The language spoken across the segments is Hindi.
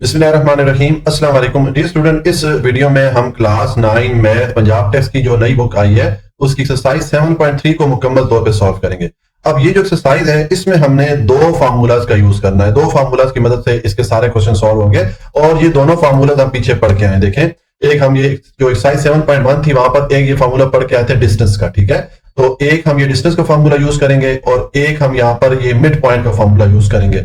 बिस्मिल्लाहिर्रहमानिर्रहीम। अस्सलाम वालेकुम डियर स्टूडेंट। इस वीडियो में हम क्लास 9 मैथ पंजाब टेस्ट की जो नई बुक आई है उसकी एक्सरसाइज 7.3 को मुकम्मल तौर पे सॉल्व करेंगे। अब ये जो एक्सरसाइज है इसमें हमने दो फार्मूलाज का यूज करना है। दो फार्मूलाज की मदद से इसके सारे क्वेश्चन सॉल्व होंगे और ये दोनों फार्मूलाज हम पीछे पढ़ के आए। देखें, एक हम ये जो एक्सरसाइज 7.1 थी वहां पर एक ये फार्मूला पढ़ के आए थे डिस्टेंस का, ठीक है। तो एक हम ये डिस्टेंस का फार्मूला यूज करेंगे और एक हम यहाँ पर ये मिड पॉइंट का फार्मूला यूज करेंगे।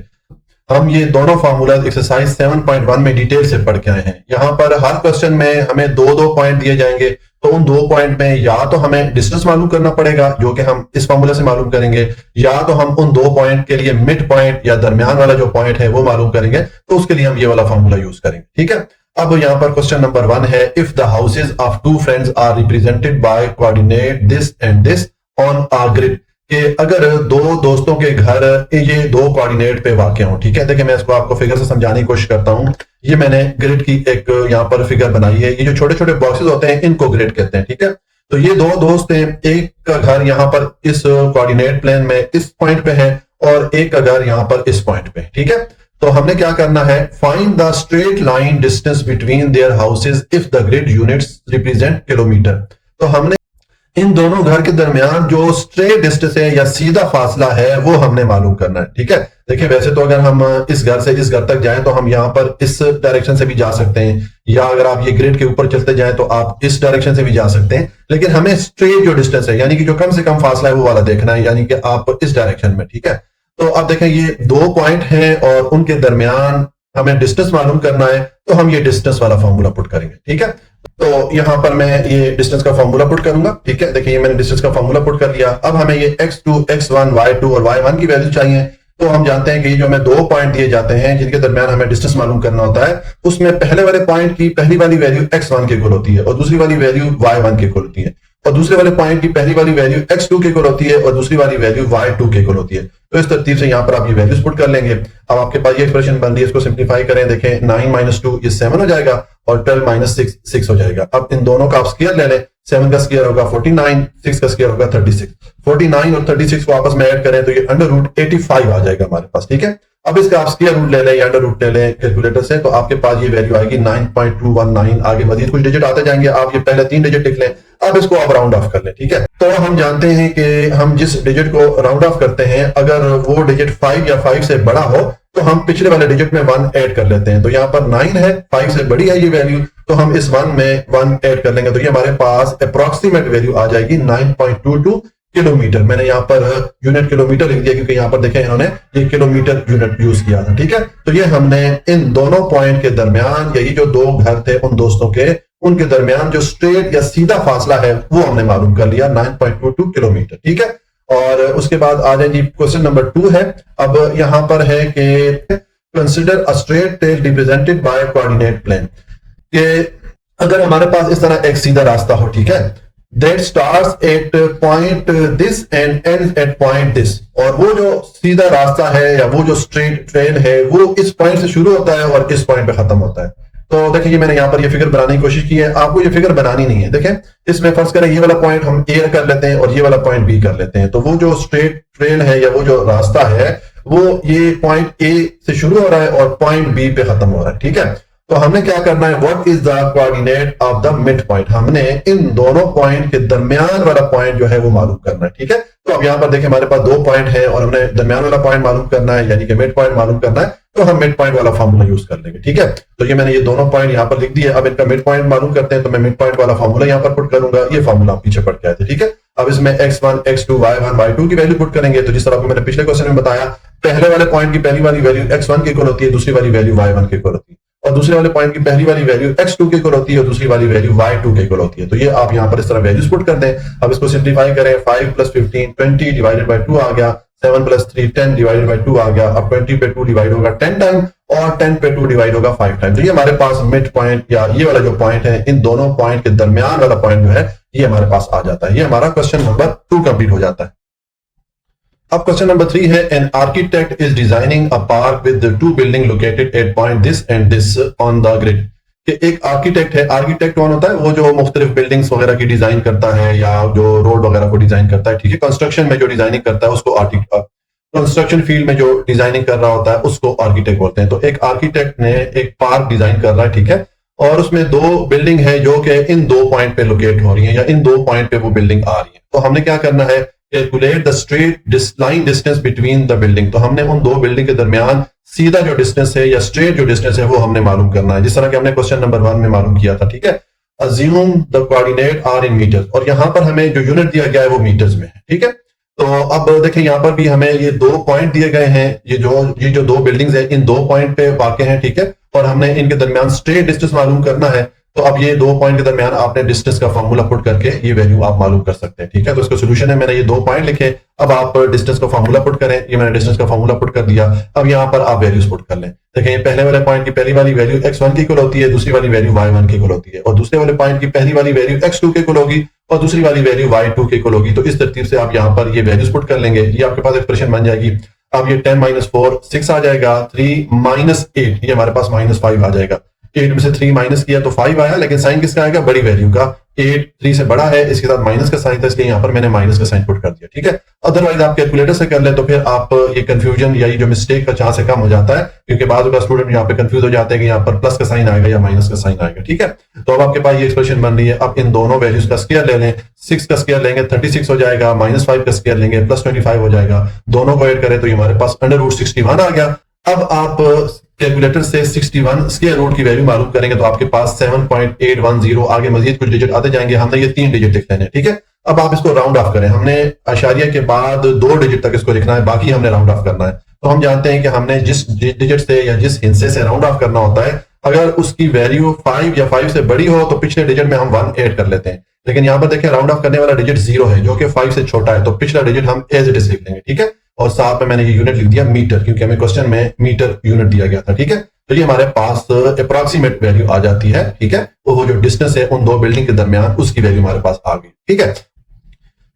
हम ये दोनों फार्मूला एक्सरसाइज 7.1 में डिटेल से पढ़ के आए हैं। यहाँ पर हर क्वेश्चन में हमें दो दो पॉइंट दिए जाएंगे, तो उन दो पॉइंट में या तो हमें डिस्टेंस मालूम करना पड़ेगा जो कि हम इस फार्मूला से मालूम करेंगे, या तो हम उन दो पॉइंट के लिए मिड पॉइंट या दरमियान वाला जो पॉइंट है वो मालूम करेंगे, तो उसके लिए हम ये वाला फार्मूला यूज करेंगे, ठीक है। अब यहाँ पर क्वेश्चन नंबर 1 है, if the houses of two friends are represented by coordinate this and this on a grid, कि अगर दो दोस्तों के घर ये दो कोऑर्डिनेट पे वाक़ हों, ठीक है। देखिए, मैं इसको आपको फिगर से समझाने की कोशिश करता हूं। ये मैंने ग्रिड की एक यहाँ पर फिगर बनाई है। ये जो छोटे छोटे बॉक्सेस होते हैं इनको ग्रिड कहते हैं, ठीक है। तो ये दो दोस्त हैं, एक का घर यहाँ पर इस कोऑर्डिनेट प्लेन में इस पॉइंट पे है और एक का घर यहाँ पर इस पॉइंट पे, ठीक है। तो हमने क्या करना है, find the straight line distance between their houses if the grid units represent kilometre. तो हमने इन दोनों घर के दरमियान जो स्ट्रेट डिस्टेंस है या सीधा फासला है वो हमने मालूम करना है, ठीक है। देखिए, वैसे तो अगर हम इस घर से इस घर तक जाएं तो हम यहाँ पर इस डायरेक्शन से भी जा सकते हैं, या अगर आप ये ग्रिड के ऊपर चलते जाएं तो आप इस डायरेक्शन से भी जा सकते हैं, लेकिन हमें स्ट्रेट जो डिस्टेंस है यानी कि जो कम से कम फासला है वो वाला देखना है, यानी कि आप इस डायरेक्शन में, ठीक है। तो अब देखें, ये दो पॉइंट हैं और उनके दरमियान हमें डिस्टेंस मालूम करना है, तो हम ये डिस्टेंस वाला फॉर्मूला पुट करेंगे, ठीक है। तो यहां पर मैं ये डिस्टेंस का फॉर्मूला पुट करूंगा, ठीक है। देखिए, ये मैंने डिस्टेंस का फॉर्मूला पुट कर दिया। अब हमें ये x2, x1, y2 और y1 की वैल्यू चाहिए। तो हम जानते हैं कि जो हमें दो पॉइंट दिए जाते हैं जिनके दरमियान हमें डिस्टेंस मालूम करना होता है, उसमें पहले वाले पॉइंट की पहली वाली वैल्यू x1 के इक्वल होती है और दूसरी वाली वैल्यू y1 के इक्वल होती है, और दूसरे वाले पॉइंट की पहली वाली वैल्यू x2 के इक्वल होती है और दूसरी वाली वैल्यू y2 के इक्वल होती है। तो इस तरतीब से यहाँ पर आप ये वैल्यूज पुट कर लेंगे। अब आपके पास ये एक्सप्रेशन बन रही है, इसको सिंप्लीफाई करें। देखें, 9 - 2 ये 7 हो जाएगा और 12 - 6 6 हो जाएगा। अब इन दोनों का आप स्क्वायर ले लें। 7 का स्क्वायर होगा 49, 6 का स्क्वायर होगा 36। 49 और 36 को आपस में ऐड करें तो ये √85 आ जाएगा हमारे पास, ठीक है। अब इसका आप स्क्वायर रूट ले लें या अंडर रूट ले लें कैलकुलेटर से, तो आपके पास ये वैल्यू आएगी 9.219। आगे मजीद कुछ डिजिट आते जाएंगे, आप ये पहले 3 डिजिट लिख लें। अब इसको आप राउंड ऑफ कर लें, ठीक है। तो हम जानते हैं कि हम जिस डिजिट को राउंड ऑफ करते हैं अगर वो डिजिट 5 या 5 से बड़ा हो तो हम पिछले वाले डिजिट में 1 ऐड कर लेते हैं। तो यहाँ पर 9 है, 5 से बड़ी है ये वैल्यू, तो हम इस 1 में 1 ऐड कर लेंगे, तो ये हमारे पास अप्रोक्सीमेट वैल्यू आ जाएगी 9.22 किलोमीटर। मैंने यहाँ पर यूनिट किलोमीटर लिख दिया क्योंकि यहाँ पर देखें इन्होंने ये किलोमीटर यूनिट यूज किया था, ठीक है। तो ये हमने इन दोनों पॉइंट के दरमियान, यही जो दो घर थे उन दोस्तों के, उनके दरमियान जो स्ट्रेट या सीधा फासला है वो हमने मालूम कर लिया 9.22 किलोमीटर, ठीक है। और उसके बाद आ जाए जी, क्वेश्चन नंबर 2 है। अब यहां पर है कि consider a straight tail represented by coordinate plane, कि अगर हमारे पास इस तरह एक सीधा रास्ता हो, ठीक है, that starts at point this and ends at point this, और वो जो सीधा रास्ता है या वो जो स्ट्रेट ट्रेल है वो इस पॉइंट से शुरू होता है और इस पॉइंट पे खत्म होता है। तो देखिए, ये मैंने यहाँ पर ये फिगर बनाने की कोशिश की है, आपको ये फिगर बनानी नहीं है। देखें, इसमें फर्ज करें ये वाला पॉइंट हम ए कर लेते हैं और ये वाला पॉइंट बी कर लेते हैं। तो वो जो स्ट्रेट ट्रेल है या वो जो रास्ता है वो ये पॉइंट ए से शुरू हो रहा है और पॉइंट बी पे खत्म हो रहा है, ठीक है। तो हमने क्या करना है, what is the coordinate of the mid point, हमने इन दोनों पॉइंट के दरमियान वाला पॉइंट जो है वो मालूम करना है, ठीक है। तो अब यहाँ पर देखिए, हमारे पास दो पॉइंट है और हमने दरमियान वाला पॉइंट मालूम करना है, यानी कि मिड पॉइंट मालूम करना है, तो हम मिड पॉइंट वाला फॉर्मूला यूज कर लेंगे, ठीक है। तो ये मैंने ये दोनों पॉइंट यहाँ पर लिख दिए। अब इनका मिड पॉइंट मालूम करते हैं, तो मैं मिड पॉइंट वाला फॉर्मूला यहाँ पर पुट करूंगा। ये फॉर्मूला आप पीछे पढ़ के आए थे, ठीक है। अब इसमें x1, x2, y1, y2 की वैल्यू पुट करेंगे। तो जिस तरह को मैंने पिछले क्वेश्चन में बताया, पहले वाले पॉइंट की पहली वाली वैल्यू x1 के इक्वल होती है, दूसरी वाली वैल्यू y1 के इक्वल होती है, और दूसरे वाले पॉइंट की पहली वाली वैल्यू x2 के इक्वल होती है और दूसरी वाली वैल्यू y2 के इक्वल होती है। तो ये आप यहाँ पर इस तरह वैल्यूज पुट कर दें। अब इसको सिंप्लीफाई करें, 5 + 15 20 डिवाइडेड बाय 2 आ गया, 7 + 3 10 डिवाइडेड बाय 2 आ गया। अब 20 पे 2 डिवाइड होगा 10 टाइम और 10 पे 2 डिवाइड होगा 5 टाइम। तो ये हमारे पास मिड पॉइंट या ये वाला जो पॉइंट है, इन दोनों पॉइंट के दरमियान वाला पॉइंट जो है ये हमारे पास आ जाता है। ये हमारा क्वेश्चन नंबर 2 कंप्लीट हो जाता है। अब क्वेश्चन नंबर 3 है, an architect is designing a park with 2 building located at point this and this on the grid. कि एक आर्किटेक्ट है, आर्किटेक्ट कौन होता है, वो जो मुख्तलिफ बिल्डिंग्स वगैरह की डिजाइन करता है या जो रोड वगैरह को डिजाइन करता है, ठीक है। कंस्ट्रक्शन में जो डिजाइनिंग करता है उसको कंस्ट्रक्शन फील्ड में जो डिजाइनिंग कर रहा होता है उसको आर्किटेक्ट बोलते हैं। तो एक आर्किटेक्ट ने एक पार्क डिजाइन कर रहा है, ठीक है, और उसमें दो बिल्डिंग है जो कि इन दो पॉइंट पे लोकेट हो रही है या इन दो पॉइंट पे वो बिल्डिंग आ रही है। तो हमने क्या करना है, calculate the straight line distance between the building. तो हमने उन दो बिल्डिंग के दरमियान सीधा जो डिस्टेंस है या स्ट्रेट जो डिस्टेंस है वो हमने मालूम करना है, जिस तरह कि हमने क्वेश्चन नंबर 1 में मालूम किया था, ठीक है। Assume the coordinate are in metre, और यहां पर हमें जो यूनिट दिया गया है वो मीटर्स में है, ठीक है। तो अब देखें यहां पर भी हमें ये दो पॉइंट दिए गए हैं, ये जो दो बिल्डिंग्स हैं इन दो पॉइंट पे वाक़ हैं, ठीक है, और हमने इनके दरमियान स्ट्रेट डिस्टेंस मालूम करना है। तो अब ये दो पॉइंट के दरमियान आपने डिस्टेंस का फॉर्मूला पुट करके ये वैल्यू आप मालूम कर सकते हैं, ठीक है। तो इसका सोल्यूशन है, मैंने ये दो पॉइंट लिखे, अब आप डिस्टेंस का फॉर्मूला पुट करें। ये मैंने डिस्टेंस का फॉर्मूला पुट कर दिया, अब यहाँ पर आप वैल्यूज पुट कर लें। देखें ये पहले वाले पॉइंट की पहली वाली वैल्यू x1 की इक्वल होती है, दूसरी वाली वैल्यू y1 की इक्वल होती है, और दूसरे वाले पॉइंट की पहली वाली वैल्यू x2 की इक्वल होगी और दूसरी वाली वैल्यू y2 की इक्वल होगी। तो इस तरतीब से आप यहाँ पर ये वैल्यूज पुट कर लेंगे, ये आपके पास एक्सप्रेशन बन जाएगी। अब ये 10 - 4 6 आ जाएगा, 3 - 8 ये हमारे पास -5 आ जाएगा। 8 में से 3 माइनस किया तो 5 आया, लेकिन साइन किसका आएगा, बड़ी वैल्यू का। 8 3 से बड़ा है, इसके साथ माइनस का साइन था, इसलिए यहाँ पर मैंने माइनस का साइन पुट कर दिया, ठीक है। अदरवाइज आप कैलकुलेटर से कर ले तो फिर आप ये कंफ्यूजन या ये जो मिस्टेक का चांस है कम हो जाता है, क्योंकि बाद का स्टूडेंट यहाँ पे कंफ्यूज हो जाते हैं कि यहाँ पर प्लस का साइन आएगा या माइनस का साइन आएगा, ठीक है। तो अब आपके पास ये एक्सप्रेशन बन रही है। अब इन दोनों वैल्यूज का स्क्वायर ले लें, 6 का स्क्वायर लेंगे 36 हो जाएगा, -5 का स्क्वायर लेंगे +25 हो जाएगा, दोनों को ऐड करें तो ये हमारे पास √61 आ गया। अब आप कैलकुलेटर से 61 स्क्वायर रूट की वैल्यू मालूम करेंगे तो आपके पास 7.810, आगे मजीद कुछ डिजिट आते जाएंगे, हमने ये 3 डिजिट लिख लेने, ठीक है। अब आप इसको राउंड ऑफ करें, हमने आशारिया के बाद 2 डिजिट तक इसको लिखना है, बाकी हमने राउंड ऑफ करना है। तो हम जानते हैं कि हमने जिस डिजिट से या जिस हिस्से से राउंड ऑफ करना होता है, अगर उसकी वैल्यू 5 या 5 से बड़ी हो तो पिछले डिजिट में हम 1 ऐड कर लेते हैं। लेकिन यहाँ पर देखें राउंड ऑफ करने वाला डिजिट 0 है जो कि 5 से छोटा है, तो पिछला डिजिट हम एज इट इज लिख लेंगे, ठीक है। और साथ में मैंने ये यूनिट लिख दिया मीटर, क्योंकि हमें क्वेश्चन में मीटर यूनिट दिया गया था, ठीक है। तो ये हमारे पास अप्रॉक्सीमेट वैल्यू आ जाती है, ठीक है। तो वो जो डिस्टेंस है उन दो बिल्डिंग के दरमियान उसकी वैल्यू हमारे पास आ गई, ठीक है।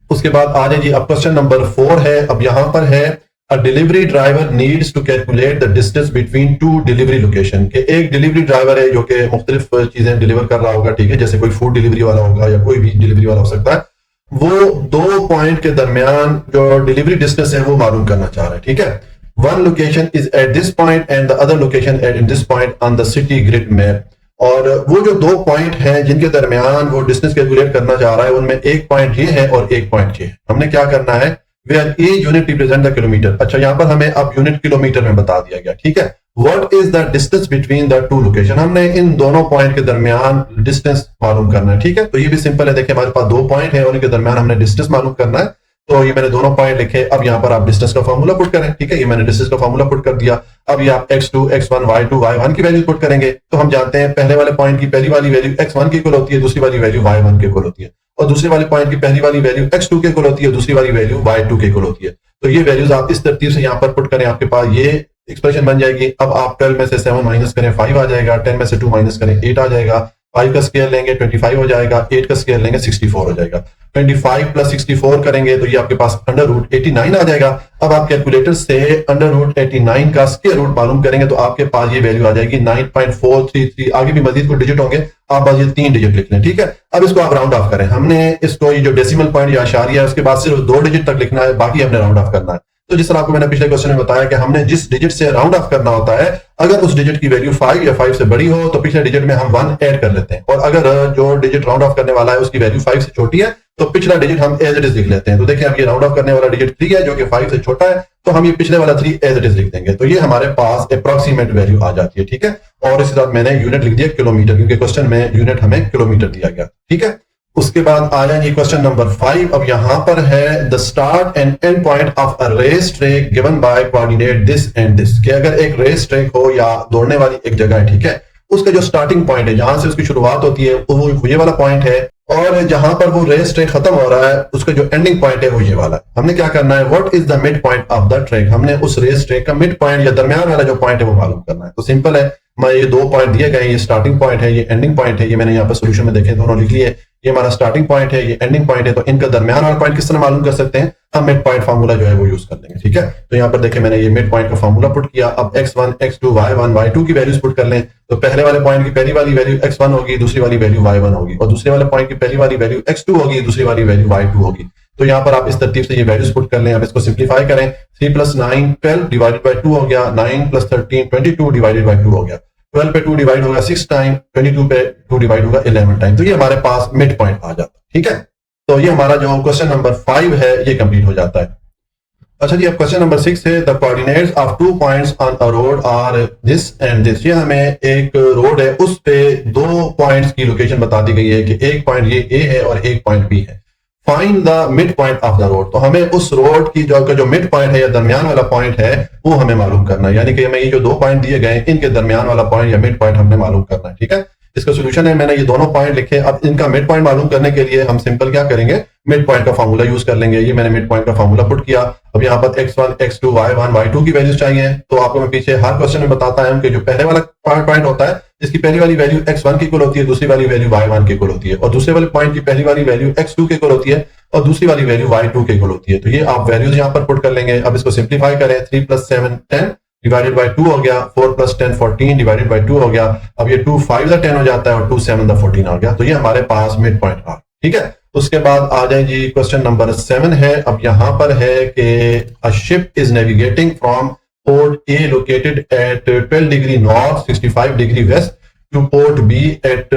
उसके बाद आ जाए जी, अब क्वेश्चन नंबर 4 है। अब यहां पर है a delivery driver needs to calculate the distance between 2 delivery location. के एक डिलीवरी ड्राइवर है जो कि मुख्तलिफ चीजें डिलीवर कर रहा होगा, ठीक है, जैसे कोई फूड डिलीवरी वाला होगा या कोई भी डिलीवरी वाला हो सकता है। वो 2 पॉइंट के दरमियान जो डिलीवरी डिस्टेंस है वो मालूम करना चाह रहा है, ठीक है। One location is at this point and the other location at in this point on the city grid map. और वो जो 2 पॉइंट हैं जिनके दरमियान वो डिस्टेंस कैलकुलेट करना चाह रहा है, उनमें एक पॉइंट ये है और एक पॉइंट ये है। हमने क्या करना है, where a unit represent the kilometre. अच्छा, यहाँ पर हमें अब यूनिट किलोमीटर में बता दिया गया, ठीक है। What is the distance between the 2 location, हमने इन दोनों पॉइंट के दरमियान डिस्टेंस मालूम करना है, ठीक है। तो ये भी सिंपल है, देखिए हमारे पास 2 पॉइंट है, उनके दरमियान हमने डिस्टेंस मालूम करना है। तो ये मैंने दोनों पॉइंट लिखे, अब यहाँ पर आप डिस्टेंस का फॉर्मूला पुट करें, ठीक है। ये मैंने डिस्टेंस का फॉर्मूला पुट कर दिया। अब ये आप x2 x1 y2 y1 की वैल्यू पुट करेंगे। तो हम जानते हैं पहले वाले पॉइंट की पहली वाली वैल्यू x1 की इक्वल होती है, दूसरी वाली वैल्यू y1 की इक्वल होती है, और दूसरे वाले पॉइंट की पहली वाली वैल्यू x2 की इक्वल होती है, दूसरी वाली वैल्यू y2 की इक्वल होती है। तो ये वैल्यूज आप इस तरतीब से यहाँ पर पुट करें, आपके पास ये एक्सप्रेशन बन जाएगी। अब आप 12 में से 7 माइनस करें 5 आ जाएगा, 10 में से 2 माइनस करें 8 आ जाएगा, 5 का स्क्वायर लेंगे 25 हो जाएगा, 8 का स्क्वायर लेंगे 64 हो जाएगा। 25 + 64 करेंगे तो ये आपके पास √89 आ जाएगा। अब आप कैलकुलेटर से √89 का स्क्वायर रूट मालूम करेंगे तो आपके पास ये वैल्यू आ जाएगी 9.433। आगे भी मजीद कुछ डिजिट होंगे, आप बस ये 3 डिजिट लिख लें, ठीक है। अब इसको आप राउंड ऑफ करें, हमने इसको ये जो डेसिमल पॉइंट या आशारिया है उसके बाद सिर्फ 2 डिजिट तक लिखना है, बाकी हमने राउंड ऑफ करना है। तो जिस तरह आपको मैंने पिछले क्वेश्चन में बताया कि हमने जिस डिजिट से राउंड ऑफ करना होता है, अगर उस डिजिट की वैल्यू 5 या 5 से बड़ी हो तो पिछले डिजिट में हम 1 ऐड कर लेते हैं, और अगर जो डिजिट राउंड ऑफ करने वाला है उसकी वैल्यू 5 से छोटी है तो पिछला डिजिट हम एज इट इज लिख लेते हैं। तो देखिए अब ये राउंड ऑफ करने वाला डिजिट 3 है जो कि 5 से छोटा है, तो हम ये पिछले वाला 3 एज इट इज लिख देंगे। तो ये हमारे पास अप्रॉक्सीमेट वैल्यू आ जाती है, ठीक है। और इसके साथ मैंने यूनिट लिख दिया किलोमीटर, क्योंकि क्वेश्चन में यूनिट हमें किलोमीटर दिया गया, ठीक है। उसके बाद आ जाएंगे क्वेश्चन नंबर 5। अब यहां पर है the start and end point of a race track given by coordinate this and this. कि अगर एक रेस ट्रैक हो या दौड़ने वाली एक जगह है, ठीक है, उसका जो स्टार्टिंग पॉइंट है जहां से उसकी शुरुआत होती है वो ये वाला पॉइंट है, और जहां पर वो रेस ट्रैक खत्म हो रहा है उसका जो एंडिंग पॉइंट है वो ये वाला है। हमने क्या करना है, what is the mid point of the track, हमने उस रेस ट्रैक का मिड पॉइंट या दरमियान वाला जो पॉइंट है वो मालूम करना है। तो सिंपल है, मैं ये 2 पॉइंट दिए गए, ये स्टार्टिंग पॉइंट है, ये एंडिंग पॉइंट है, ये मैंने यहाँ पर सोल्यूशन में देखे दोनों लिख लिए। ये हमारा स्टार्टिंग पॉइंट है, ये एंडिंग पॉइंट है, तो इनका दरमियान वाला पॉइंट किस तरह मालूम कर सकते हैं, हम मिड पॉइंट फार्मूला जो है वो यूज कर लेंगे, ठीक है। तो यहाँ पर देखिए मैंने ये मिड पॉइंट का फार्मूला पुट किया। अब x1 x2 y1 y2 की वैल्यूज पुट कर लें, तो पहले वाले पॉइंट की पहली वाली वैल्यू x1 होगी, दूसरी वाली वैल्यू y1 होगी, और दूसरे वाले पॉइंट की पहली वाली वैल्यू x2 होगी, दूसरी वाली वैल्यू y2 होगी। तो यहाँ पर आप इस तरतीब से ये वैल्यूज पुट कर लें। अब इसको सिंप्लीफाई करें, 3 + 9 12 डिवाइडेड बाई 2 हो गया, 9 + 13 22 डिवाइडेड बाई 2 हो गया, 12 पे 2 डिवाइड होगा 6 टाइम, 22 पे 2 डिवाइड होगा 11 टाइम। तो ये हमारे पास मिड पॉइंट आ जाता है। ठीक है, तो ये हमारा जो क्वेश्चन नंबर 5 है ये कंप्लीट हो जाता है। अच्छा जी, अब क्वेश्चन नंबर 6 है, the coordinates of 2 points on a road are this and this. ये हमें एक रोड है, उस पे 2 पॉइंट्स की लोकेशन बता दी गई है कि एक पॉइंट ये ए है और एक पॉइंट बी है। Find the mid point of the road. तो हमें उस रोड की जो मिड पॉइंट है या दरमियान वाला पॉइंट है वो हमें मालूम करना है, यानी कि हमें ये जो 2 पॉइंट दिए गए इनके दरमियान वाला पॉइंट या मिड पॉइंट हमने मालूम करना है। ठीक है, इसका सोल्यूशन है, मैंने ये दोनों पॉइंट लिखे। अब इनका मिड पॉइंट मालूम करने के लिए हम सिंपल क्या करेंगे, मिड पॉइंट का फॉर्मूला यूज कर लेंगे। ये मैंने मिड पॉइंट का फॉर्मूला पुट किया। अब यहाँ पर x1 x2 y1 y2 की वैल्यूज चाहिए। तो आपको मैं पीछे हर क्वेश्चन में बताता हूं कि जो पहले वाला पॉइंट होता है इसकी पहली वाली वैल्यू x1 की इक्वल होती है, दूसरी वाली वैल्यू y1 की इक्वल होती है, और दूसरे वाले पॉइंट की पहली वाली वैल्यू x2 की इक्वल होती है और दूसरी वाली वैल्यू y2 की इक्वल होती है। तो ये आप वैल्यूज यहाँ पर पुट कर लेंगे। अब इसको सिंप्लीफाई करें, 3 + 7 10 डिवाइडेड बाई 2 हो गया, 4 + 10 14 डिवाइडेड बाई 2 हो गया। अब ये 2 5 द 10 हो जाता है और 2 7 द 14 आ गया। तो ये हमारे पास मिड पॉइंट आ। ठीक है, उसके बाद आ जाए जी क्वेश्चन नंबर 7 है। अब यहां पर है कि a ship is navigating from port A located at 12 degree north 65 degree west to port B at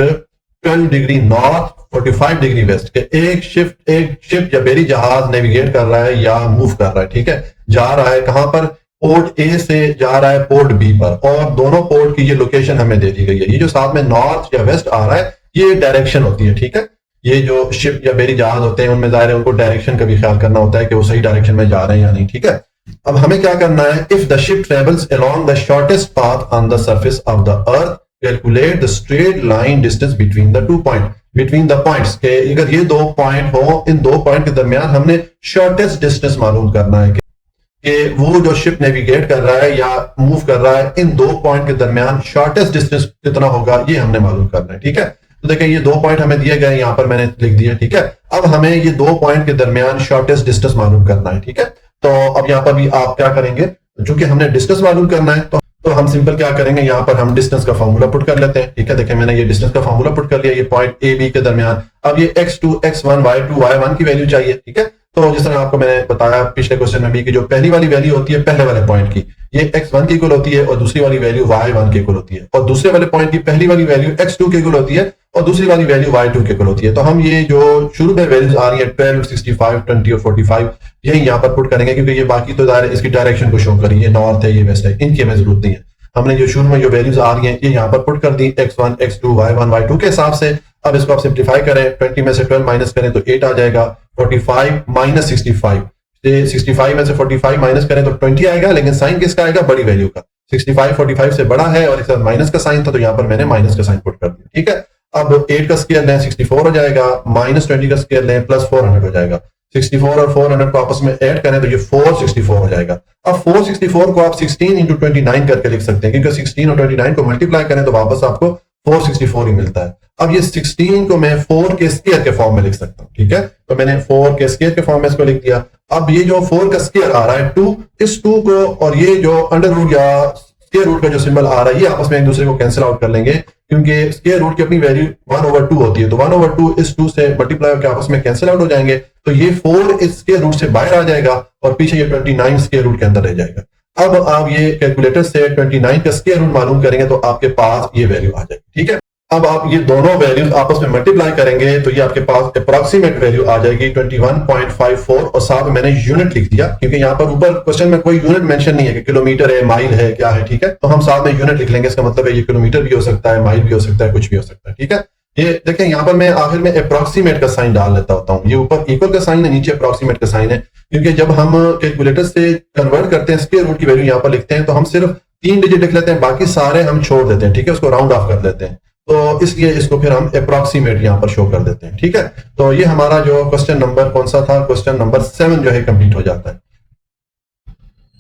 12 degree north 45 degree west. के एक शिप या बेरी जहाज नेविगेट कर रहा है या मूव कर रहा है। ठीक है, जा रहा है कहां पर, पोर्ट ए से जा रहा है पोर्ट बी पर, और दोनों पोर्ट की ये लोकेशन हमें दे दी गई है। ये जो साथ में नॉर्थ या वेस्ट आ रहा है ये डायरेक्शन होती है। ठीक है, ये जो शिप या बेरी जहाज होते हैं उनमें जाहिर है उनको डायरेक्शन का भी ख्याल करना होता है कि वो सही डायरेक्शन में जा रहे हैं या नहीं। ठीक है, अब हमें क्या करना है, if the ship travels along the shortest path on the surface of the earth calculate the straight line distance between the points. के अगर ये 2 पॉइंट हो, इन 2 पॉइंट के दरमियान हमने शॉर्टेस्ट डिस्टेंस मालूम करना है कि वो जो शिप नेविगेट कर रहा है या मूव कर रहा है इन 2 पॉइंट के दरमियान शॉर्टेस्ट डिस्टेंस कितना होगा ये हमने मालूम करना है। ठीक है, तो देखिए ये 2 पॉइंट हमें दिए गए, यहाँ पर मैंने लिख दिया। ठीक है, अब हमें ये 2 पॉइंट के दरमियान शॉर्टेस्ट डिस्टेंस मालूम करना है। ठीक है, तो अब यहाँ पर भी आप क्या करेंगे, चूंकि हमने डिस्टेंस मालूम करना है तो हम सिंपल क्या करेंगे, यहाँ पर हम डिस्टेंस का फॉर्मूला पुट कर लेते हैं। ठीक है, देखिए मैंने ये डिस्टेंस का फॉर्मूला पुट कर लिया, ये पॉइंट ए बी के दरमियान। अब ये x2 x1 y2 y1 की वैल्यू चाहिए। ठीक है, तो जिस तरह आपको मैंने बताया पिछले क्वेश्चन में भी कि जो पहली वाली वैल्यू होती है पहले वाले पॉइंट की, ये x1 की इक्वल होती है और दूसरी वाली वैल्यू y1 की इक्वल होती है, और दूसरे वाले पॉइंट की पहली वाली वैल्यू x2 की इक्वल होती है और दूसरी वाली वैल्यू y2 की इक्वल होती है। तो हम ये जो शुरू में वैल्यूज आ रही है 12 65 20 और 45 यही यहाँ पर पुट करेंगे, क्योंकि ये बाकी तो इसकी डायरेक्शन को शो करिए, नॉर्थ है ये वेस्ट है, इनकी हमें जरूरत नहीं है। हमने जो शुरू में जो वैल्यूज आ रही हैं ये यहाँ पर पुट कर दी x1 x2 y1 y2 के हिसाब से। अब इसको आप सिंप्लीफाई करें, 20 में से 12 माइनस करें तो 8 आ जाएगा, 45 माइनस 65 65 में से 45 माइनस करें तो 20 आएगा, लेकिन साइन किसका आएगा, बड़ी वैल्यू का। 65 45 से बड़ा है और इसका माइनस का साइन था तो यहाँ पर मैंने माइनस का साइन पुट कर दिया। ठीक है, अब 8 का स्क्वायर लें 64 हो जाएगा, माइनस 20 का स्क्वायर लें प्लस 400 हो जाएगा। 64 और 400 को आपस में ऐड करें तो ये 464 हो जाएगा। अब 464 को आप 16 into 29 करके लिख सकते हैं, क्योंकि 16 और 29 को मल्टीप्लाई करें तो वापस आपको 464 ही मिलता है। अब ये 16 को मैं 4 के स्क्वायर के फॉर्म में लिख सकता हूँ। ठीक है, तो मैंने 4 के स्क्वायर के फॉर्म में इसको लिख दिया। अब ये जो 4 का स्क्वायर आ रहा है 2, इस 2 को और ये जो अंडर रूट या स्क्वायर रूट का जो सिंबल आ रहा है ये आपस में एक दूसरे को कैंसिल आउट कर लेंगे, क्योंकि स्क्वायर रूट की अपनी वैल्यू 1/2 होती है। तो 1/2 इस 2 से मल्टीप्लाई होकर आपस में कैंसिल आउट हो जाएंगे, तो ये 4 इस स्क्वायर रूट से बाहर आ जाएगा और पीछे ये 29 स्क्वायर रूट के अंदर रह जाएगा। अब आप ये कैलकुलेटर से 29 का स्क्वायर रूट मालूम करेंगे तो आपके पास ये वैल्यू आ जाएगी। ठीक है, अब आप ये दोनों वैल्यूज आपस में मल्टीप्लाई करेंगे तो ये आपके पास अप्रॉक्सीमेट वैल्यू आ जाएगी 21.54, और साथ में मैंने यूनिट लिख दिया, क्योंकि यहाँ पर ऊपर क्वेश्चन में कोई यूनिट मेंशन नहीं है कि किलोमीटर है, माइल है, क्या है। ठीक है, तो हम साथ में यूनिट लिख लेंगे। इसका मतलब है ये किलोमीटर भी हो सकता है, माइल भी हो सकता है, कुछ भी हो सकता है। ठीक है, ये देखें यहाँ पर मैं आखिर में अप्रॉक्सीमेट का साइन डाल लेता होता हूँ। ये ऊपर इक्वल का साइन है, नीचे अप्रॉक्सीमेट का साइन है, क्योंकि जब हम कैलकुलेटर से कन्वर्ट करते हैं स्क्वायर रूट की वैल्यू यहाँ पर लिखते हैं तो हम सिर्फ 3 डिजिट लिख लेते हैं, बाकी सारे हम छोड़ देते हैं। ठीक है, उसको राउंड ऑफ कर देते हैं, तो इसलिए इसको फिर हम अप्रॉक्सीमेट यहाँ पर शो कर देते हैं। ठीक है, तो ये हमारा जो क्वेश्चन नंबर कौन सा था, क्वेश्चन नंबर 7 जो है कंप्लीट हो जाता है।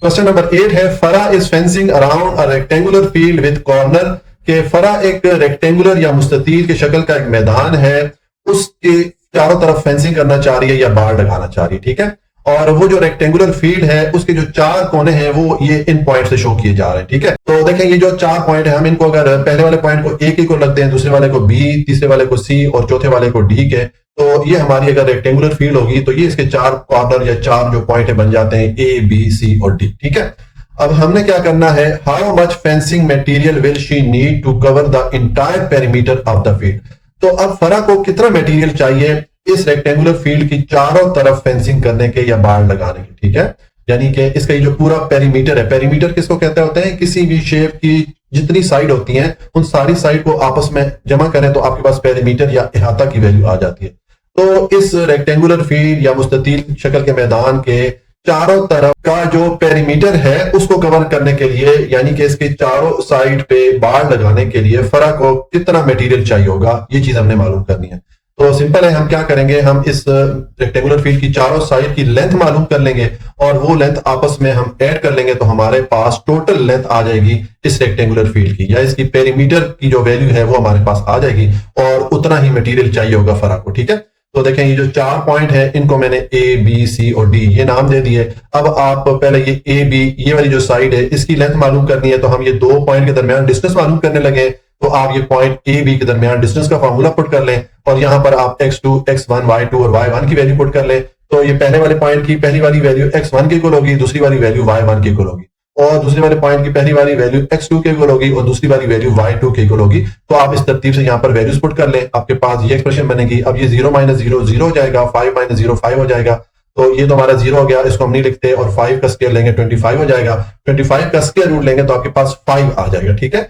क्वेश्चन नंबर 8 है, फरा is fencing around a rectangular field with corner. के फरा एक रेक्टेंगुलर या मुस्ततील की शक्ल का एक मैदान है, उसके चारों तरफ फेंसिंग करना चाह रही है या बाड़ लगाना चाह रही है। ठीक है, और वो जो रेक्टेंगुलर फील्ड है उसके जो 4 कोने हैं वो ये इन पॉइंट से शो किए जा रहे हैं। ठीक है, तो देखें ये जो 4 पॉइंट है, हम इनको अगर पहले वाले पॉइंट को ए की को रखते हैं, दूसरे वाले को बी, तीसरे वाले को सी और चौथे वाले को डी के, तो ये हमारी अगर रेक्टेंगुलर फील्ड होगी तो ये इसके 4 कॉर्नर या 4 जो पॉइंट है बन जाते हैं ए, बी, सी और डी। ठीक है, अब हमने क्या करना है, how much fencing material will she need to cover the entire perimeter of the field. तो अब फरा को कितना मटेरियल चाहिए इस रेक्टेंगुलर फील्ड की चारों तरफ फेंसिंग करने के या बाड़ लगाने के। ठीक है, यानी कि इसका ये जो पूरा पेरीमीटर है, पेरीमीटर किसको कहते होते हैं, किसी भी शेप की जितनी साइड होती हैं उन सारी साइड को आपस में जमा करें तो आपके पास पेरीमीटर या इहाता की वैल्यू आ जाती है। तो इस रेक्टेंगुलर फील्ड या मुस्ततील शक्ल के मैदान के चारों तरफ का जो पेरीमीटर है उसको कवर करने के लिए, यानी कि इसके चारों साइड पे बाड़ लगाने के लिए फरा को कितना मटेरियल चाहिए होगा, ये चीज हमने मालूम करनी है। तो सिंपल है, हम क्या करेंगे, हम इस रेक्टेंगुलर फील्ड की चारों साइड की लेंथ मालूम कर लेंगे और वो लेंथ आपस में हम ऐड कर लेंगे तो हमारे पास टोटल लेंथ आ जाएगी इस रेक्टेंगुलर फील्ड की, या इसकी पेरीमीटर की जो वैल्यू है वो हमारे पास आ जाएगी और उतना ही मटेरियल चाहिए होगा फरा को। ठीक है, तो देखें ये जो 4 पॉइंट है इनको मैंने ए, बी, सी और डी ये नाम दे दिए। अब आप पहले ये ए, बी ये वाली जो साइड है इसकी लेंथ मालूम करनी है, तो हम ये 2 पॉइंट के दरमियान डिस्टेंस मालूम करने लगे। तो आप ये पॉइंट ए, बी के दरमियान डिस्टेंस का फार्मूला पुट कर लें और यहां पर आप x2, x1, y2 और y1 की वैल्यू पुट कर लें। तो ये पहले वाले पॉइंट की पहली वाली वैल्यू x1 के इक्वल होगी, दूसरी वाली वैल्यू y1 के इक्वल होगी, और दूसरे वाले पॉइंट की पहली वाली वैल्यू x2 के इक्वल होगी और दूसरी वाली वैल्यू y2 के इक्वल होगी। तो आप इस तरतीब से यहाँ पर वैल्यूज पुट कर लें, आपके पास ये एक्सप्रेशन बनेगी। अब ये 0 - 0 0 हो जाएगा, 5 - 0 5 हो जाएगा, तो ये तो हमारा 0 हो गया, इसको हम नहीं लिखते, और 5 का स्क्वायर लेंगे 25 हो जाएगा, 25 का स्क्वायर रूट लेंगे तो आपके पास 5 आ जाएगा। ठीक है,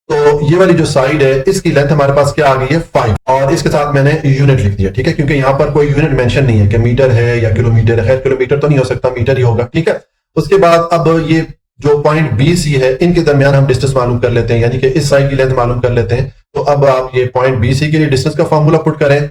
तो ये वाली जो साइड है इसकी लेंथ हमारे पास क्या आ गई है 5, और इसके साथ मैंने यूनिट लिख दिया। ठीक है, क्योंकि यहाँ पर कोई यूनिट मेंशन नहीं है कि मीटर है या किलोमीटर है, खैर किलोमीटर तो नहीं हो सकता, मीटर ही होगा। ठीक है, उसके बाद अब ये जो पॉइंट बी, सी है इनके दरमियान हम डिस्टेंस मालूम कर लेते हैं, यानी कि इस साइड की लेंथ मालूम कर लेते हैं। तो अब आप ये पॉइंट बी, सी के लिए डिस्टेंस का फॉर्मूला पुट करें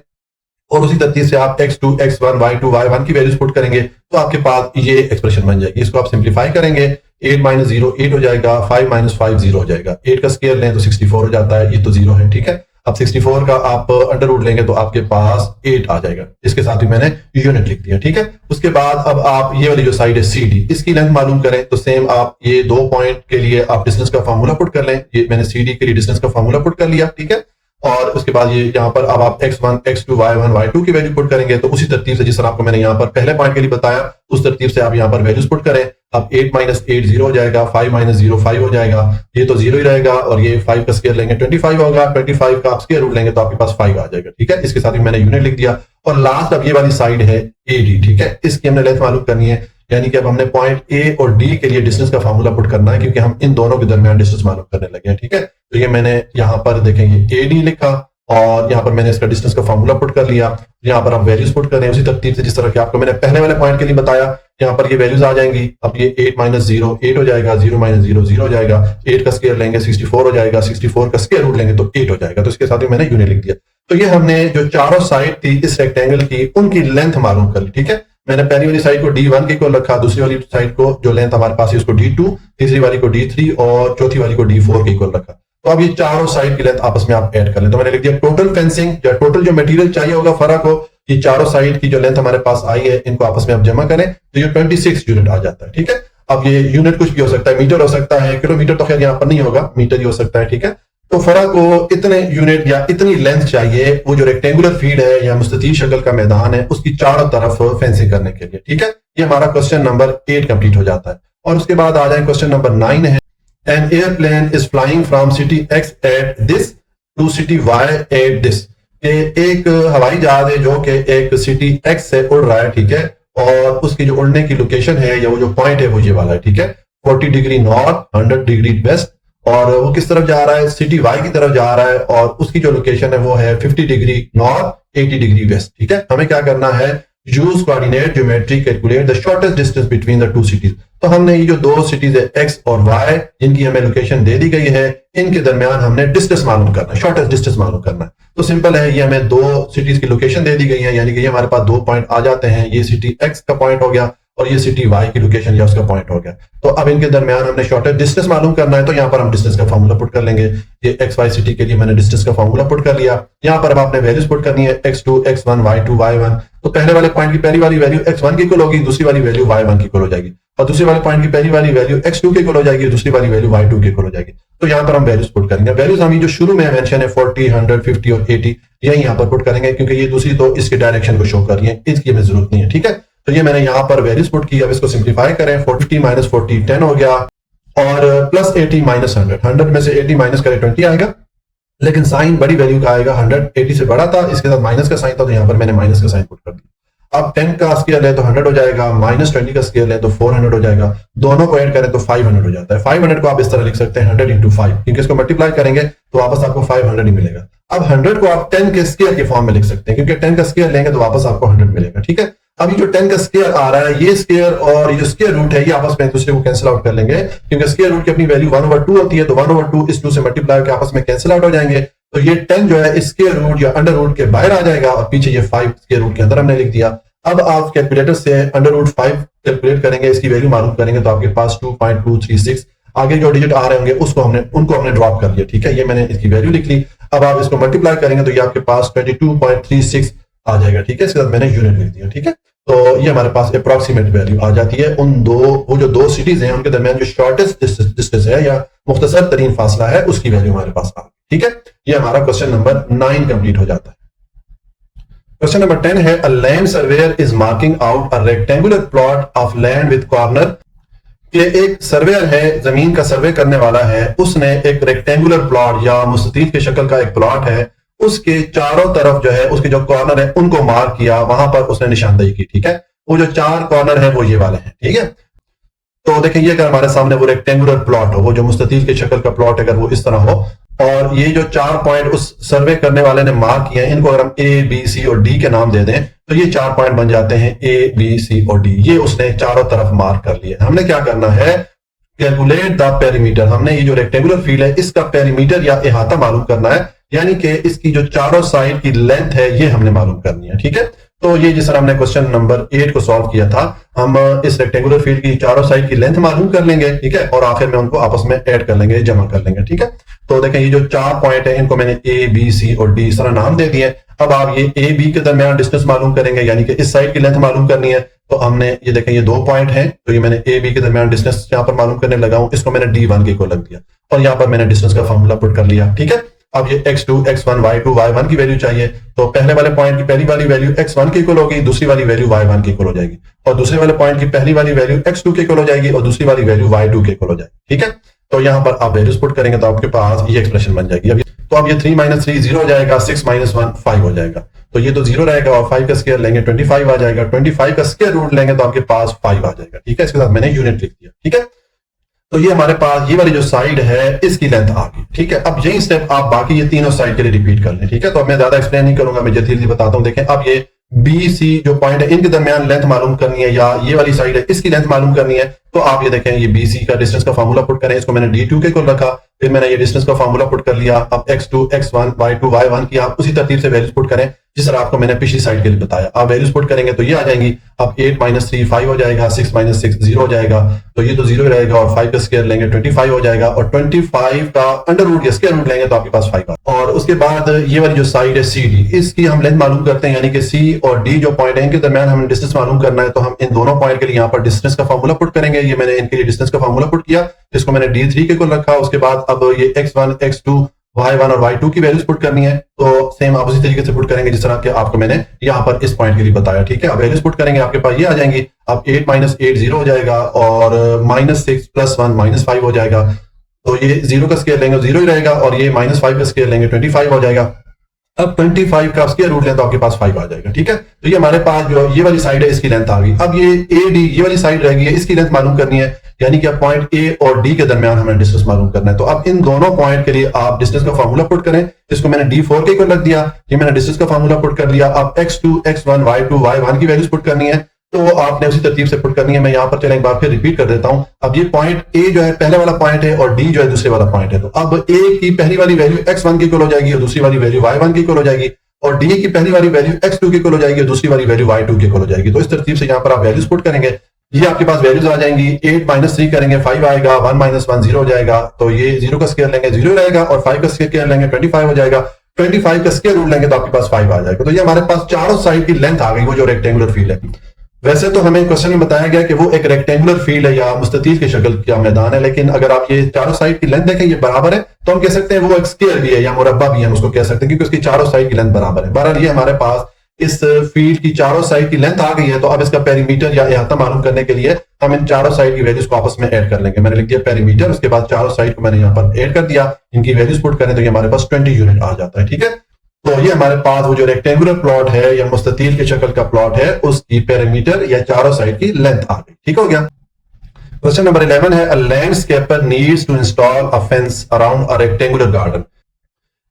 और उसी तरतीब से आप x2, x1, y2, y1 की वैल्यूज पुट करेंगे तो आपके पास ये एक्सप्रेशन बन जाएगी। इसको आप सिंप्लीफाई करेंगे, 8 - 0 8 हो जाएगा, 5 - 5 0 हो जाएगा, 8 का स्क्वायर लें तो 64 हो जाता है, ये तो 0 है। ठीक है, अब 64 का आप अंडर रूट लेंगे तो आपके पास 8 आ जाएगा, इसके साथ ही मैंने यूनिट लिख दिया। ठीक है, उसके बाद अब आप ये वाली जो साइड है सी डी इसकी लेंथ मालूम करें, तो सेम आप ये 2 पॉइंट के लिए आप डिस्टेंस का फॉर्मूला पुट कर लें। ये मैंने सी डी के लिए डिस्टेंस का फॉर्मूला पुट कर लिया। ठीक है, और उसके बाद ये यहाँ पर अब आप x1, x2, y1, y2 की वैल्यू पुट करेंगे, तो उसी तरतीब से जिस तरह आपको मैंने यहाँ पर पहले पॉइंट के लिए बताया उस तरतीब से आप यहाँ पर वैल्यूज पुट करें। अब 8 - 8 0 हो जाएगा, 5 - 0 5 हो जाएगा, ये तो 0 ही रहेगा, और ये 5 का स्क्वायर लेंगे 25 होगा, 25 का आप स्क्वायर रूट लेंगे तो आपके पास 5 आ जाएगा। ठीक है, इसके साथ ही मैंने यूनिट लिख दिया। और लास्ट अब ये वाली साइड है ए डी। ठीक है, इसकी हमने लेंथ मालूम करनी है, यानी कि अब हमने पॉइंट ए और डी के लिए डिस्टेंस का फार्मूला पुट करना है, क्योंकि हम इन दोनों के दरमियान डिस्टेंस मालूम करने लगे हैं। ठीक है, तो ये मैंने यहाँ पर देखेंगे ए डी लिखा और यहाँ पर मैंने इसका डिस्टेंस का फार्मूला पुट कर लिया। यहाँ पर आप वैल्यूज पुट करें उसी तरतीब से जिस तरह के आपको मैंने पहले वाले पॉइंट के लिए बताया, यहाँ पर ये वैल्यूज आ जाएंगी। अब ये 8 - 0 8 हो जाएगा, 0 - 0 0 हो जाएगा, 8 का स्क्वायर लेंगे 64 हो जाएगा, 64 का स्क्वायर रूट लेंगे तो 8 हो जाएगा, तो इसके साथ ही मैंने यूनिट लिख दिया। तो ये हमने जो चारों साइड थी इस रेक्टेंगल की उनकी लेंथ मालूम कर ली। ठीक है, मैंने पहली वाली साइड को D1 के इक्वल रखा, दूसरी वाली साइड को जो लेंथ हमारे पास है उसको D2, तीसरी वाली को D3 और चौथी वाली को D4 के इक्वल रखा। तो अब ये चारों साइड की लेंथ आपस में आप ऐड कर लें, तो मैंने लिख दिया टोटल फेंसिंग या टोटल जो मटेरियल चाहिए होगा फरा को, ये चारों साइड की जो लेंथ हमारे पास आई है इनको आपस में आप जमा करें तो ये 26 यूनिट आ जाता है। ठीक है, अब ये यूनिट कुछ भी हो सकता है, मीटर हो सकता है, किलोमीटर तो खैर यहाँ पर नहीं होगा, मीटर ही हो सकता है। ठीक है, तो फरा को इतने यूनिट या इतनी लेंथ चाहिए वो जो रेक्टेंगुलर फील्ड है या मुस्ततील शक्ल का मैदान है उसकी चारों तरफ फेंसिंग करने के लिए। ठीक है, ये हमारा क्वेश्चन नंबर 8 कंप्लीट हो जाता है। और उसके बाद आ जाए क्वेश्चन नंबर 9 है, an airplane is flying from city X at this to city Y at this. एक हवाई जहाज है जो कि एक सिटी एक्स से उड़ रहा है। ठीक है, और उसकी जो उड़ने की लोकेशन है या वो जो पॉइंट है वो ये वाला है। ठीक है, 40 डिग्री नॉर्थ, 100 डिग्री वेस्ट, और वो किस तरफ जा रहा है, सिटी वाई की तरफ जा रहा है, और उसकी जो लोकेशन है वो है 50 डिग्री नॉर्थ, 80 डिग्री वेस्ट। ठीक है, हमें क्या करना है, use coordinate geometry calculate the shortest distance between the two cities. तो हमने ये जो दो सिटीज है एक्स और वाई जिनकी हमें लोकेशन दे दी गई है इनके दरमियान हमने डिस्टेंस मालूम करना है, शॉर्टेस्ट डिस्टेंस मालूम करना है। तो सिंपल है, ये हमें दो सिटीज की लोकेशन दे दी गई है, यानी कि ये हमारे पास 2 पॉइंट आ जाते हैं। ये सिटी एक्स का पॉइंट हो गया और ये सिटी y की लोकेशन या उसका पॉइंट हो गया। तो अब इनके दरमियान हमने शॉर्टेस्ट डिस्टेंस मालूम करना है, तो यहाँ पर हम डिस्टेंस का फॉर्मूला पुट कर लेंगे। ये x y सिटी के लिए मैंने डिस्टेंस का फॉर्मूला पुट कर लिया। यहाँ पर अब आपने वैल्यूज पुट करनी है x2 x1 y2 y1। तो पहले वाले पॉइंट की पहली वाली वैल्यू x1 की इक्वल होगी, दूसरी वाली वैल्यू y1 की इक्वल हो जाएगी, और दूसरे वाले पॉइंट की पहली वाली वैल्यू x2 की इक्वल हो जाएगी, दूसरी वाली वैल्यू y2 की इक्वल हो जाएगी। तो यहाँ पर हम वैल्यूज पुट करेंगे। वैल्यूज हम जो शुरू में मेंशन है 40 100 50 और 80 यही यहाँ पर पुट करेंगे, क्योंकि ये दूसरी तो इसके डायरेक्शन को शो कर रही है, इसकी हमें जरूरत नहीं है। ठीक है, तो ये मैंने यहाँ पर वैल्यूज पुट की। अब इसको सिंप्लीफाई करें, 40 माइनस 40 10 हो गया, और प्लस 80 माइनस 100 में से 80 माइनस करें 20 आएगा, लेकिन साइन बड़ी वैल्यू का आएगा। 100 80 से बड़ा था, इसके साथ माइनस का साइन था, तो यहाँ पर मैंने माइनस का साइन पुट कर दिया। अब 10 का स्क्वायर ले तो 100 हो जाएगा, माइनस 20 का स्क्वायर ले तो 400 हो जाएगा, दोनों को ऐड करें तो 500 हो जाता है। 500 को आप इस तरह लिख सकते हैं 100 इंटू 5, क्योंकि इसको मल्टीप्लाई करेंगे तो वापस आपको 500 ही मिलेगा। अब 100 को आप 10 के स्क्वायर के फॉर्म में लिख सकते हैं, क्योंकि 10 का स्क्वायर लेंगे तो वापस आपको 100 मिलेगा। ठीक है, अभी जो 10 का स्क्वायर आ रहा है, ये स्क्वायर और ये स्क्वायर रूट है, ये आपस में एक दूसरे को कैंसिल आउट कर लेंगे, क्योंकि स्क्वायर रूट की अपनी वैल्यू 1/2 होती है, तो 1/2 इस 2 से मल्टीप्लाई करके आपस में कैंसिल आउट हो जाएंगे। तो ये 10 जो है स्क्वायर रूट या अंडर रूट के बाहर आ जाएगा, और पीछे ये 5 स्क्वायर रूट के अंदर हमने लिख दिया। अब आप कैलकुलेटर से √5 कैलकुलेट करेंगे, इसकी वैल्यू मालूम करेंगे, तो आपके पास 2.236 आगे जो डिजिट आ रहे होंगे उनको हमने ड्रॉप कर लिया। ठीक है, ये मैंने इसकी वैल्यू लिख ली। अब आप इसको मल्टीप्लाई करेंगे तो ये आपके पास 22.36 आ जाएगा। ठीक है, इसके साथ मैंने यूनिट लिख दिया। ठीक है, तो ये हमारे पास अप्रॉक्सीमेट वैल्यू आ जाती है। वो जो दो सिटीज हैं उनके दरमियान जो शॉर्टेस्ट डिस्टेंस है या मुख्तसर तरीन फासला है, उसकी वैल्यू हमारे पास आ गई। ठीक है, ये हमारा क्वेश्चन नंबर 9 कंप्लीट हो जाता है। क्वेश्चन नंबर 10 है, a land surveyor is marking out a rectangular plot of land with corner. कि एक सर्वेयर है, जमीन का सर्वे करने वाला है, उसने एक रेक्टेंगुलर प्लॉट या मुस्ततील की शक्ल का एक प्लॉट है, उसके चारों तरफ जो है उसके जो कॉर्नर है उनको मार्क किया, वहां पर उसने निशानदेही की। ठीक है, वो जो 4 कॉर्नर है वो ये वाले हैं। ठीक है, तो देखें ये अगर हमारे सामने वो रेक्टेंगुलर प्लॉट हो, वो जो मुस्ततील की शक्ल का प्लॉट अगर वो इस तरह हो, और ये जो 4 पॉइंट उस सर्वे करने वाले ने मार्क किए हैं, इनको अगर हम ए बी सी और डी के नाम दे दें तो ये 4 पॉइंट बन जाते हैं ए बी सी और डी। ये उसने चारों तरफ मार्क कर लिए। हमने क्या करना है, कैलकुलेट द पेरीमीटर। हमने ये जो रेक्टेंगुलर फील्ड है इसका पेरीमीटर या इहाता मालूम करना है, यानी कि इसकी जो चारों साइड की लेंथ है ये हमने मालूम करनी है। ठीक है, तो ये जिस तरह हमने क्वेश्चन नंबर 8 को सॉल्व किया था, हम इस रेक्टेंगुलर फील्ड की चारों साइड की लेंथ मालूम कर लेंगे। ठीक है, और आखिर में उनको आपस में ऐड कर लेंगे, जमा कर लेंगे। ठीक है, तो देखें ये जो 4 पॉइंट है इनको मैंने ए बी सी और डी इस तरह नाम दे दिए। अब आप ये ए बी के दरमियान डिस्टेंस मालूम करेंगे, यानी कि इस साइड की लेंथ मालूम करनी है। तो हमने ये देखें ये 2 पॉइंट है, तो ये मैंने ए बी के दरमियान डिस्टेंस यहाँ पर मालूम करने लगा हूं, इसको मैंने D1 के को लग दिया, और यहाँ पर मैंने डिस्टेंस का फॉर्मूला पुट कर लिया। ठीक है, अब ये x2 x1 y2 y1 की वैल्यू चाहिए, तो पहले वाले पॉइंट की पहली वाली वैल्यू x1 की इक्वल होगी, दूसरी वाली वैल्यू y1 की इक्वल हो जाएगी, और दूसरे वाले पॉइंट की पहली वाली वैल्यू x2 की इक्वल हो जाएगी और दूसरी वाली वैल्यू y2 की इक्वल हो जाएगी। ठीक है, तो यहाँ पर आप वैल्यूज पुट करेंगे तो आपके पास ये एक्सप्रेशन बन जाएगी। अब ये 3 - 3 0 हो जाएगा, 6 - 1 5 हो जाएगा, तो ये तो 0 रहेगा, और 5 का स्क्वायर लेंगे 25 आ जाएगा, 25 का स्क्वायर रूट लेंगे तो आपके पास 5 आ जाएगा। ठीक है, इसके साथ मैंने यूनिट लिख दिया। ठीक है, तो ये हमारे पास ये वाली जो साइड है इसकी लेंथ आ गई। ठीक है, अब यही स्टेप आप बाकी ये तीनों साइड के लिए रिपीट कर लें। ठीक है, तो अब मैं ज्यादा एक्सप्लेन नहीं करूंगा, मैं जल्दी बताता हूं। देखें, अब ये बी सी जो पॉइंट है इनके दरमियान लेंथ मालूम करनी है, या ये वाली साइड है इसकी लेंथ मालूम करनी है। तो आप ये देखें, ये बी सी का डिस्टेंस का फार्मूला पुट करें, इसको मैंने D2 के को रखा, फिर मैंने ये डिस्टेंस का फार्मूला पुट कर लिया। अब x2 x1 y2 y1 की आप उसी तरतीब से वैल्यूज पुट करें जिस तरह आपको मैंने पिछली साइड के लिए बताया। आप वैल्यूज पुट करेंगे तो ये आ जाएंगी। अब 8 - 3 5 हो जाएगा, 6 - 6 0 हो जाएगा, तो ये तो 0 रहेगा, और 5 का स्क्वायर लेंगे 25 हो जाएगा, और 25 का अंडर रूट या स्क्वायर रूट लेंगे तो आपके पास 5 आ। और उसके बाद ये वाली जो साइड है सी डी, इसकी हम लेंथ मालूम करते हैं, यानी कि सी और डी जो पॉइंट है इनके दरमियान हमें डिस्टेंस मालूम करना है। तो हम इन दोनों पॉइंट के लिए यहाँ पर डिस्टेंस का फार्मूला पुट करेंगे। ये मैंने इनके लिए डिस्टेंस का फार्मूला पुट किया, इसको मैंने D3 के को रखा। उसके बाद अब ये x1 x2 y1 और y2 की वैल्यूज पुट करनी है, तो सेम आप उसी तरीके से पुट करेंगे जिस तरह के आपको मैंने यहाँ पर इस पॉइंट के लिए बताया। ठीक है, अब वैल्यूज पुट करेंगे, आपके पास ये आ जाएंगी। अब 8 - 8 0 हो जाएगा, और -6 + 1 -5 हो जाएगा, तो ये 0 का स्क्वायर लेंगे 0 ही रहेगा, और ये -5 का स्क्वायर लेंगे 25 हो जाएगा। अब 25 का स्क्वायर रूट लें तो आपके पास 5 आ जाएगा। ठीक है, तो ये हमारे पास जो ये वाली साइड है इसकी लेंथ आ गई। अब ये ए डी ये वाली साइड रहेगी, इसकी लेंथ मालूम करनी है, यानी कि अब पॉइंट ए और डी के दरमियान हमें डिस्टेंस मालूम करना है। तो अब इन दोनों पॉइंट के लिए आप डिस्टेंस का फार्मूला पुट करें, इसको मैंने D4 के को रख दिया, ये मैंने डिस्टेंस का फार्मूला पुट कर लिया। अब x2 x1 y2 y1 की वैल्यूज पुट करनी है, तो आपने उसी तरतीब से पुट करनी है। मैं यहाँ पर चलें एक बार फिर रिपीट कर देता हूं। अब ये पॉइंट ए जो है पहले वाला पॉइंट है, और डी जो है दूसरे वाला पॉइंट है। तो अब ए की पहली वाली वैल्यू x1 की इक्वल हो जाएगी और दूसरी वाली वैल्यू y1 की इक्वल हो जाएगी, और डी की पहली वाली वैल्यू x2 की इक्वल हो जाएगी और दूसरी वाली वैल्यू y2 की इक्वल हो जाएगी। तो इस तरतीब से यहाँ पर आप वैल्यूज पुट करेंगे ये आपके पास वैल्यूज आ जाएंगी। 8 माइनस 3 करेंगे 5 आएगा, 1 माइनस 1 0 हो जाएगा, तो ये 0 का स्क्वायर लेंगे 0 रहेगा, और 5 का स्क्वायर लेंगे 25 हो जाएगा, 25 का स्क्वायर रूट लेंगे तो आपके पास 5 आ जाएगा। तो ये हमारे पास चारों साइड की लेंथ आ गई, वो जो रेक्टेंगुलर फील्ड है। वैसे तो हमें क्वेश्चन में बताया गया कि वो एक रेक्टेंगुलर फील्ड है या मुस्ततील की शक्ल का मैदान है, लेकिन अगर आप ये चारों साइड की लेंथ देखें ये बराबर है, तो हम कह सकते हैं वो एक स्क्वायर भी है या मुरब्बा भी है, हम उसको कह सकते हैं, क्योंकि उसकी चारों साइड की लेंथ बराबर है। बहरहाल ये हमारे पास इस फील्ड की चारों साइड की लेंथ आ गई है। तो अब इसका पेरीमीटर या अहाता मालूम करने के लिए हम इन चारों साइड की वैल्यूज को आपस में ऐड कर लेंगे। मैंने लिख दिया पेरीमीटर, उसके बाद चारों साइड को मैंने यहाँ पर ऐड कर दिया, इनकी वैल्यूज पुट करें तो ये हमारे पास 20 यूनिट आ जाता है। ठीक है, तो ये हमारे पास वो जो रेक्टेंगुलर प्लॉट है या मुस्ततील की शक्ल का प्लॉट है, उसकी पेरीमीटर या चारों साइड की लेंथ आ गई। ठीक हो गया। क्वेश्चन नंबर 11 है, a landscaper needs to install a fence around a rectangular garden.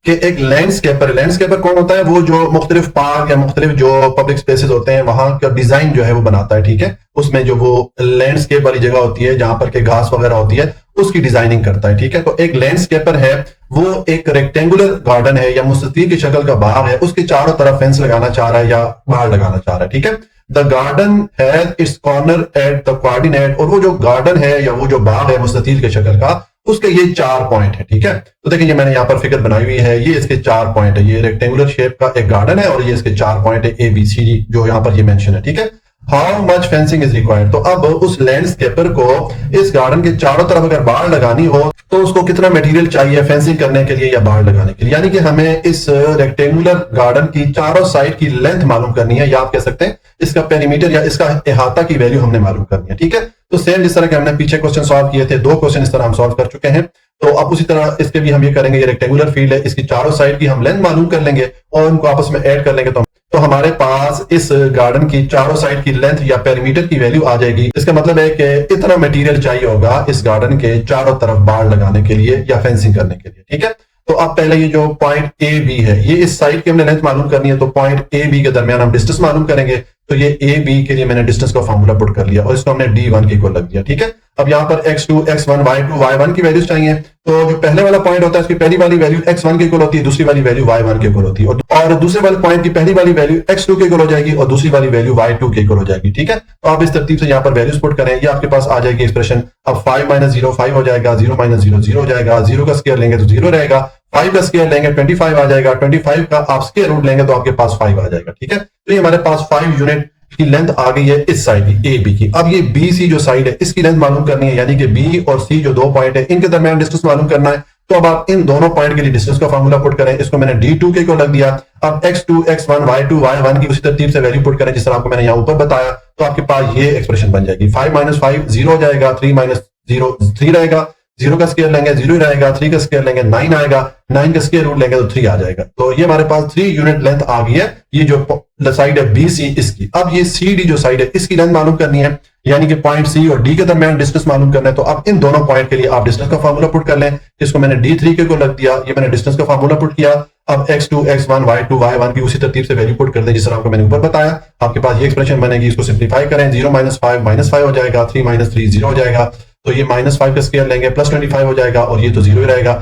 कि एक लैंडस्केपर कौन होता है? वो जो मुख्तलिफ पार्क या मुख्तलिफ जो पब्लिक स्पेसेस होते हैं वहां का डिजाइन जो है वो बनाता है। ठीक है, उसमें जो वो लैंडस्केप वाली जगह होती है जहां पर के घास वगैरह होती है उसकी डिजाइनिंग करता है। ठीक है, तो एक लैंडस्केपर है, वो एक रेक्टेंगुलर गार्डन है या मुस्ततील की शक्ल का बाग है, उसके चारों तरफ फेंस लगाना चाह रहा है या बाड़ लगाना चाह रहा है। ठीक है, the garden has its corner at the coordinate, और वो जो गार्डन है या वो जो बाग है मुस्ततील की शक्ल का, उसके ये 4 पॉइंट है। ठीक है, तो देखिए ये मैंने यहाँ पर फिगर बनाई हुई है, ये इसके 4 पॉइंट है, ये रेक्टेंगुलर शेप का एक गार्डन है और ये इसके 4 पॉइंट है ABCD जो यहाँ पर ये मेंशन है। ठीक है, how much fencing is required, तो अब उस लैंडस्केपर को इस गार्डन के चारों तरफ अगर बाड़ लगानी हो तो उसको कितना मटेरियल चाहिए फेंसिंग करने के लिए या बाड़ लगाने के लिए, यानी कि हमें इस रेक्टेंगुलर गार्डन की चारों साइड की लेंथ मालूम करनी है, या आप कह सकते हैं इसका पेरीमीटर या इसका अहाता की वैल्यू हमने मालूम करनी है। ठीक है, तो सेम जिस तरह के हमने पीछे क्वेश्चन सॉल्व किए थे, 2 क्वेश्चन इस तरह हम सॉल्व कर चुके हैं, तो अब उसी तरह इसके भी हम ये करेंगे। ये रेक्टेंगुलर फील्ड है, इसकी चारों साइड की हम लेंथ मालूम कर लेंगे और उनको आपस में ऐड कर लेंगे, तो हमारे पास इस गार्डन की चारों साइड की लेंथ या पेरीमीटर की वैल्यू आ जाएगी। इसका मतलब है कि इतना मटेरियल चाहिए होगा इस गार्डन के चारों तरफ बाड़ लगाने के लिए या फेंसिंग करने के लिए। ठीक है, तो अब पहले ये जो पॉइंट AB है, ये इस साइड की हमने लेंथ मालूम करनी है, तो पॉइंट AB के दरमियान हम डिस्टेंस मालूम करेंगे। तो ये AB के लिए मैंने डिस्टेंस का फॉर्मूला पुट कर लिया और इसको हमने D1 के इक्वल रख दिया। ठीक है, अब यहाँ पर x2, x1, y2, y1 की वैल्यूज चाहिए, तो जो पहले वाला पॉइंट होता है उसकी पहली वाली वैल्यू x1 के इक्वल होती है, दूसरी वाली वैल्यू y1 के इक्वल होती है, और दूसरे वाले पॉइंट की पहली वाली वैल्यू x2 के इक्वल हो जाएगी और दूसरी वाली वैल्यू y2 के इक्वल हो जाएगी। ठीक है, तो आप इस तरतीब से यहाँ पर वैल्यूज पुट करें, ये आपके पास आ जाएगी एक्सप्रेशन। अब 5 माइनस 0 5 हो जाएगा, 0 माइनस 0 0 हो जाएगा, 0 का स्क्वायर लेंगे तो 0 रहेगा, 5 का स्क्वायर लेंगे 25 आ जाएगा, 25 का आप स्क्वायर रूट लेंगे तो आपके पास 5 आ जाएगा। ठीक है, तो ये हमारे पास 5 यूनिट की लेंथ आ गई है इस साइड की AB की। अब ये BC जो साइड है इसकी लेंथ मालूम करनी है, यानी कि B और C जो 2 पॉइंट है इनके दरमियान डिस्टेंस मालूम करना है। तो अब आप इन दोनों पॉइंट के लिए डिस्टेंस का फॉर्मूला पुट करें, इसको मैंने D2 के को लग दिया। अब x2, x1, y2, y1 की उसी तरतीब से वैल्यू पुट करें जिस तरह आपको मैंने यहाँ ऊपर बताया, तो आपके पास ये एक्सप्रेशन बन जाएगी। 5 माइनस 5 0 हो जाएगा, 3 माइनस 0 3 रहेगा, 0 का स्क्वायर लेंगे 0 ही रहेगा, 3 का स्क्वायर लेंगे 9 आएगा, 9 का स्क्वायर रूट लेंगे तो 3 आ जाएगा। तो ये हमारे पास 3 यूनिट लेंथ आ गई है, ये जो साइड है BC इसकी। अब ये CD जो साइड है इसकी लेंथ मालूम करनी है, यानी कि पॉइंट C और D के दरमियान डिस्टेंस मालूम करना है। तो अब इन दोनों पॉइंट के लिए आप डिस्टेंस का फार्मूला पुट कर लें, इसको मैंने D3 के को लग दिया, ये मैंने डिस्टेंस का फार्मूला पुट किया। अब x2, x1, y2, y1 की उसी तरतीब से वैल्यू पुट कर दें जिस तरह आपको मैंने ऊपर बताया, आपके पास ये एक्सप्रेशन बनेगी। इसको सिंप्लीफाई करें, 0 माइनस 5 माइनस 5 हो जाएगा, 3 माइनस 3 0 हो जाएगा, तो ये माइनस 5 का स्क्वायर लेंगे प्लस 25 हो जाएगा और ये तो 0 ही रहेगा।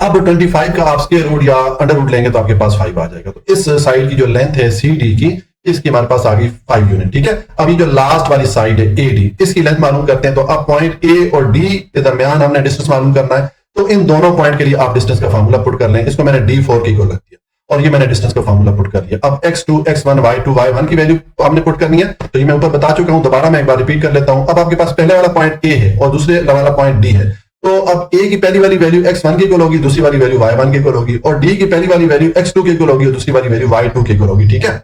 अब 25 का आप स्क्वायर रूट या अंडर रूट लेंगे तो आपके पास 5 आ जाएगा। तो इस साइड की जो लेंथ है CD की, इसकी हमारे पास आ गई 5 यूनिट। ठीक है, अब ये जो लास्ट वाली साइड है AD, इसकी लेंथ मालूम करते हैं। तो अब पॉइंट A और D के दरमियान हमने डिस्टेंस मालूम करना है, तो इन दोनों पॉइंट के लिए आप डिस्टेंस का फार्मूला पुट कर लें, इसको मैंने D4 की को लग दिया और ये मैंने डिस्टेंस का फार्मूला पुट कर लिया। अब x2, x1, y2, y1 की वैल्यू हमने पुट करनी है, तो ये मैं ऊपर बता चुका हूं, दोबारा मैं एक बार रिपीट कर लेता हूं। अब आपके पास पहले वाला पॉइंट A है और दूसरे वाला पॉइंट D है, तो अब A की पहली वाली वैल्यू x1 की इक्वल होगी, दूसरी वाली वैल्यू y1 की इक्वल होगी, और D की पहली वाली वैल्यू x2 की इक्वल होगी और दूसरी वाली वैल्यू y2 की इक्वल होगी। ठीक है,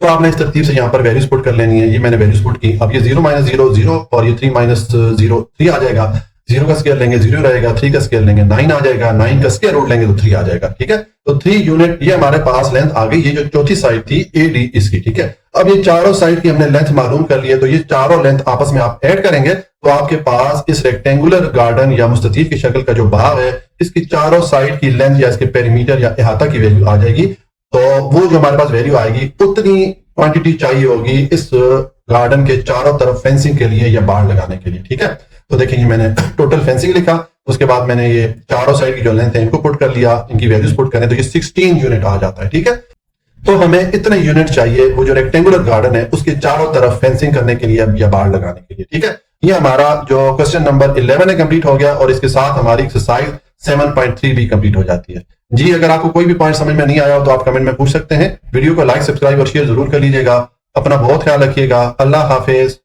तो आपने इस तरतीब से यहाँ पर वैल्यूज पुट कर लेनी है, ये मैंने वैल्यूज पुट की। अब ये 0 माइनस 0 0 और ये 3 माइनस 0 3 आ जाएगा, 0 का स्क्वायर लेंगे 0 रहेगा, 3 का स्क्वायर लेंगे 9 आ जाएगा, 9 का स्क्वायर रूट लेंगे तो 3 आ जाएगा। ठीक है, तो 3 यूनिट ये हमारे पास लेंथ आ गई, ये जो चौथी साइड थी AD इसकी। ठीक है, अब ये चारों साइड की हमने लेंथ मालूम कर ली है, तो ये चारों लेंथ आपस में आप ऐड करेंगे तो आपके पास इस रेक्टेंगुलर गार्डन या मुस्ततील की शक्ल का जो बाग है इसकी चारों साइड की लेंथ या इसके पेरीमीटर या अहाता की वैल्यू आ जाएगी। तो वो जो हमारे पास वैल्यू आएगी उतनी क्वांटिटी चाहिए होगी इस गार्डन के चारों तरफ फेंसिंग के लिए या बाड़ लगाने के लिए। ठीक है, तो देखेंगे मैंने टोटल फेंसिंग लिखा, उसके बाद मैंने ये चारों साइड की जो लेंथ है इनको पुट कर लिया, इनकी वैल्यूज पुट करें तो ये 16 यूनिट आ जाता है। ठीक है, तो हमें इतने यूनिट चाहिए वो जो रेक्टेंगुलर गार्डन है उसके चारों तरफ फेंसिंग करने के लिए या बाड़ लगाने के लिए। ठीक है, ये हमारा जो क्वेश्चन नंबर 11 है कंप्लीट हो गया और इसके साथ हमारी एक्सरसाइज 7.3 भी कंप्लीट हो जाती है। जी, अगर आपको कोई भी पॉइंट समझ में नहीं आया हो तो आप कमेंट में पूछ सकते हैं। वीडियो को लाइक, सब्सक्राइब और शेयर जरूर कर लीजिएगा। अपना बहुत ख्याल रखिएगा। अल्लाह हाफिज।